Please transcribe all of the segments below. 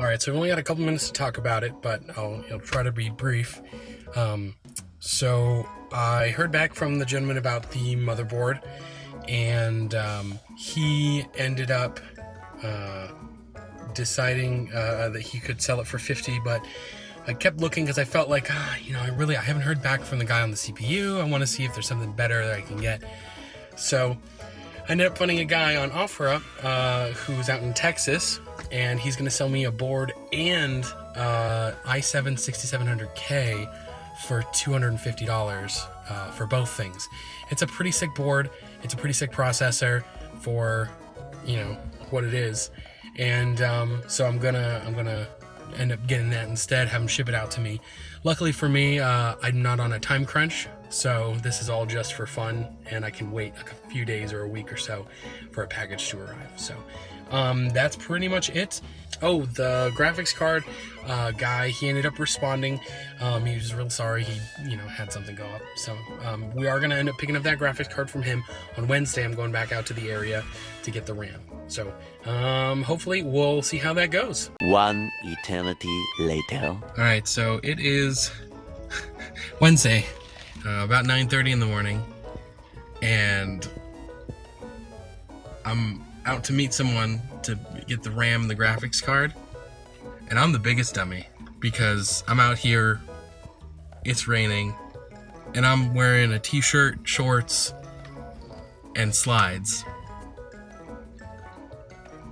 All right, so we've only got a couple minutes to talk about it, but I'll try to be brief. So I heard back from the gentleman about the motherboard, and he ended up deciding that he could sell it for $50, but I kept looking because I felt like, I haven't heard back from the guy on the CPU. I want to see if there's something better that I can get. So I ended up finding a guy on OfferUp who's out in Texas, and he's going to sell me a board and i7 6700K for $250 for both things. It's a pretty sick board. It's a pretty sick processor for, what it is. And so I'm gonna end up getting that instead, have him ship it out to me. Luckily for me, I'm not on a time crunch, so this is all just for fun, and I can wait like a few days or a week or so for a package to arrive. So that's pretty much it. Oh, the graphics card guy, he ended up responding. He was real sorry he, had something go up. So we are gonna end up picking up that graphics card from him on Wednesday. I'm going back out to the area to get the RAM. So hopefully we'll see how that goes. One eternity later. All right, so it is Wednesday, about 9:30 in the morning, and I'm out to meet someone to get the RAM and the graphics card, and I'm the biggest dummy because I'm out here, it's raining, and I'm wearing a t-shirt, shorts, and slides.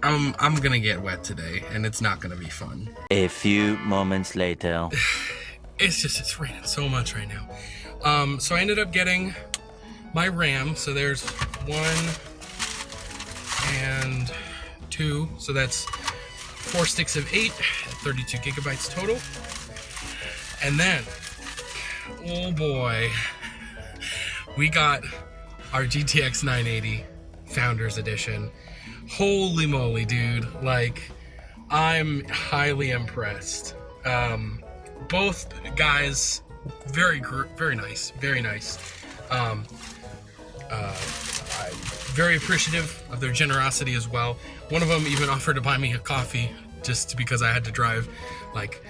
I'm gonna get wet today, and it's not gonna be fun. A few moments later. It's raining so much right now. So I ended up getting my RAM. So there's 1 and 2. So that's 4 sticks of 8, 32 gigabytes total. And then, oh boy, we got our GTX 980 Founders Edition. Holy moly, dude. Like, I'm highly impressed. Both guys, very nice, very nice. I'm very appreciative of their generosity as well. One of them even offered to buy me a coffee just because I had to drive like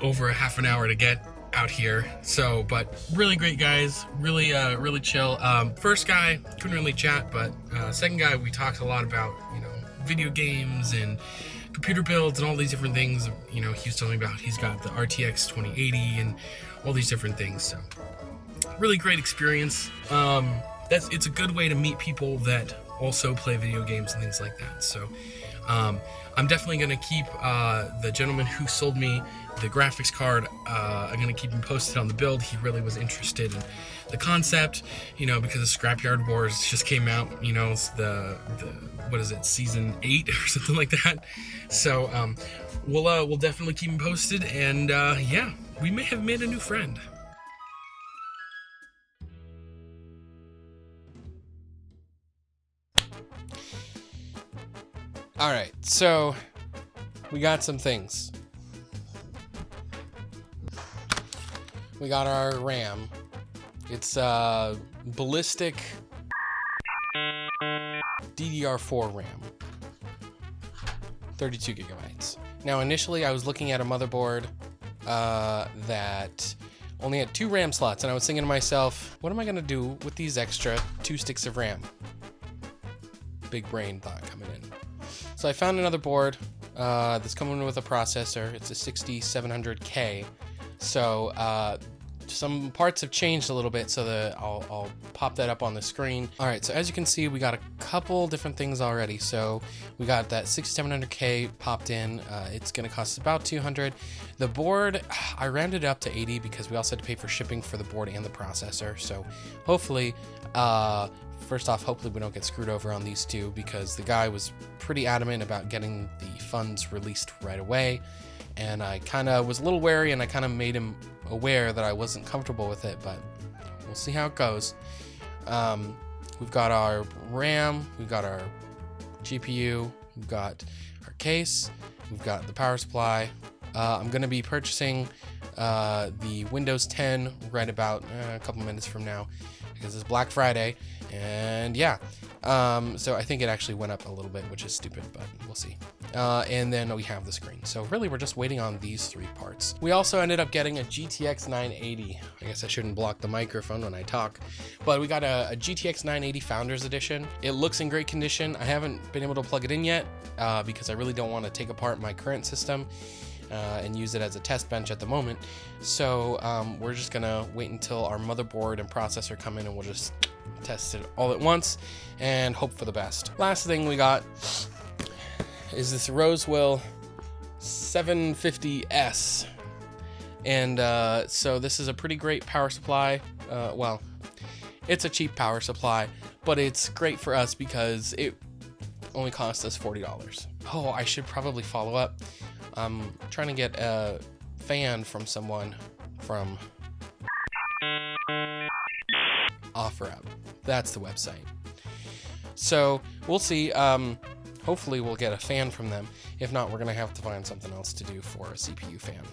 over a half an hour to get out here. So, but really great guys, really chill. First guy couldn't really chat, but second guy, we talked a lot about video games and computer builds and all these different things. He was telling me about, he's got the RTX 2080 and all these different things. So really great experience. It's a good way to meet people that also play video games and things like that. So I'm definitely going to keep the gentleman who sold me the graphics card, I'm going to keep him posted on the build. He really was interested in the concept, because the Scrapyard Wars just came out, it's the what is it, season 8 or something like that. So we'll definitely keep him posted, and yeah, we may have made a new friend. All right, so we got some things. We got our RAM. It's ballistic DDR4 RAM, 32 gigabytes. Now, initially, I was looking at a motherboard that only had 2 RAM slots, and I was thinking to myself, what am I gonna do with these extra 2 sticks of RAM? Big brain thought coming in. So I found another board that's coming with a processor. It's a 6700K. So some parts have changed a little bit, so I'll pop that up on the screen. All right, so as you can see, we got a couple different things already. So we got that 6700K popped in. It's gonna cost about $200. The board, I rounded it up to 80 because we also had to pay for shipping for the board and the processor. So hopefully, first off, hopefully we don't get screwed over on these two, because the guy was pretty adamant about getting the funds released right away. And I kind of was a little wary, and I kind of made him aware that I wasn't comfortable with it, but we'll see how it goes. We've got our RAM, we've got our GPU, we've got our case, we've got the power supply. I'm going to be purchasing the Windows 10 right about a couple minutes from now, because it's Black Friday. And yeah, So I think it actually went up a little bit, which is stupid, but we'll see. And then we have the screen. So really, we're just waiting on these 3 parts. We also ended up getting a GTX 980. I guess I shouldn't block the microphone when I talk, but we got a GTX 980 Founders Edition. It looks in great condition. I haven't been able to plug it in yet because I really don't want to take apart my current system and use it as a test bench at the moment. So we're just gonna wait until our motherboard and processor come in, and we'll just test it all at once and hope for the best. Last thing we got is this Rosewell 750S, and so this is a pretty great power supply. Well, it's a cheap power supply, but it's great for us because it only cost us $40. Oh, I should probably follow up. I'm trying to get a fan from someone from OfferUp. That's the website. So we'll see. Hopefully we'll get a fan from them. If not, we're gonna have to find something else to do for a CPU fan.